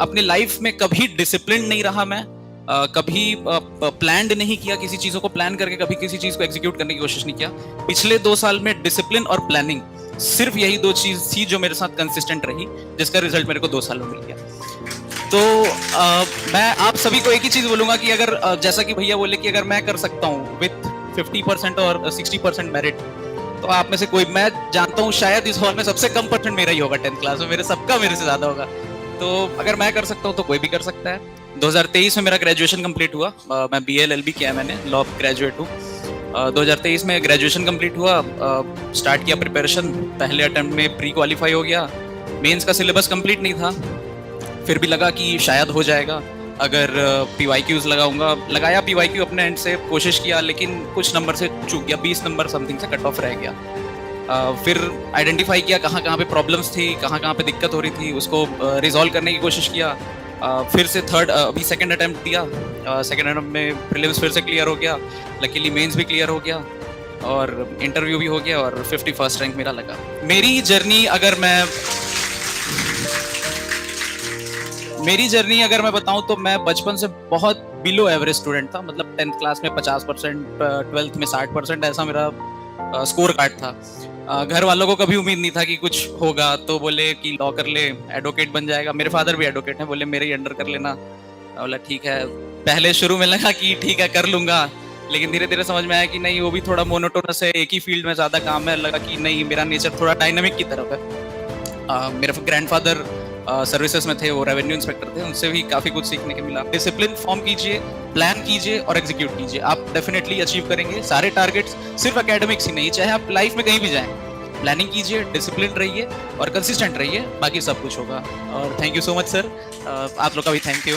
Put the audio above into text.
अपनी लाइफ में कभी डिसिप्लिन नहीं रहा मैं, कभी प्लान्ड नहीं किया, किसी चीजों को प्लान करके कभी किसी चीज को एग्जीक्यूट करने की कोशिश नहीं किया। पिछले 2 साल में डिसिप्लिन और प्लानिंग, सिर्फ यही 2 चीज थी जो मेरे साथ कंसिस्टेंट रही, जिसका रिजल्ट मेरे को 2 सालों में मिल गया। तो मैं आप सभी को एक ही चीज बोलूंगा कि अगर जैसा कि भैया बोले कि अगर मैं कर सकता हूँ विथ 50% और 60% मेरिट, तो आप में से कोई, मैं जानता हूँ शायद इस हॉल में सबसे कम परसेंट मेरा ही होगा 10th क्लास में, मेरे सबका मेरे से ज्यादा होगा। तो अगर मैं कर सकता हूँ तो कोई भी कर सकता है। 2023 में मेरा ग्रेजुएशन कंप्लीट हुआ, मैं BA LLB किया, मैंने लॉ ग्रेजुएट हूँ। 2023 में ग्रेजुएशन कंप्लीट हुआ, स्टार्ट किया प्रिपरेशन, पहले अटेम्प्ट में प्री क्वालिफाई हो गया। मेंस का सिलेबस कंप्लीट नहीं था, फिर भी लगा कि शायद हो जाएगा अगर PYQs लगाया PYQ अपने एंड से, कोशिश किया, लेकिन कुछ नंबर से चूक गया, 20 नंबर समथिंग से कट ऑफ रह गया। फिर आइडेंटिफाई किया कहाँ कहाँ पे प्रॉब्लम्स थी, कहाँ कहाँ पे दिक्कत हो रही थी, उसको रिजॉल्व करने की कोशिश किया। फिर से अभी सेकंड अटेम्प्ट दिया, सेकंड अटेम्प्ट में प्रीलिम्स फिर से क्लियर हो गया, लकीली मेंस भी क्लियर हो गया और इंटरव्यू भी हो गया और 51st रैंक मेरा लगा। मेरी जर्नी अगर मैं बताऊं तो मैं बचपन से बहुत बिलो एवरेज स्टूडेंट था, मतलब 10th क्लास में 50%, 12th में 60%, ऐसा मेरा स्कोर कार्ड था। घर वालों को कभी उम्मीद नहीं था कि कुछ होगा, तो बोले कि लॉ कर ले, एडवोकेट बन जाएगा। मेरे फादर भी एडवोकेट हैं, बोले मेरे ही अंडर कर लेना। बोला ठीक है। पहले शुरू में लगा कि ठीक है कर लूंगा, लेकिन धीरे धीरे समझ में आया कि नहीं, वो भी थोड़ा मोनोटोनस है, एक ही फील्ड में ज्यादा काम है। लगा कि नहीं, मेरा नेचर थोड़ा डायनामिक की तरफ है। मेरे ग्रैंडफादर सर्विसेज में थे, वो रेवेन्यू इंस्पेक्टर थे, उनसे भी काफी कुछ सीखने को मिला। डिसिप्लिन फॉर्म कीजिए, प्लान कीजिए और एग्जीक्यूट कीजिए, आप डेफिनेटली अचीव करेंगे सारे टारगेट्स। सिर्फ एकेडमिक्स ही नहीं, चाहे आप लाइफ में कहीं भी जाएं, प्लानिंग कीजिए, डिसिप्लिन रहिए और कंसिस्टेंट रहिए, बाकी सब कुछ होगा। और thank you so much sir, आप लोग का भी थैंक यू।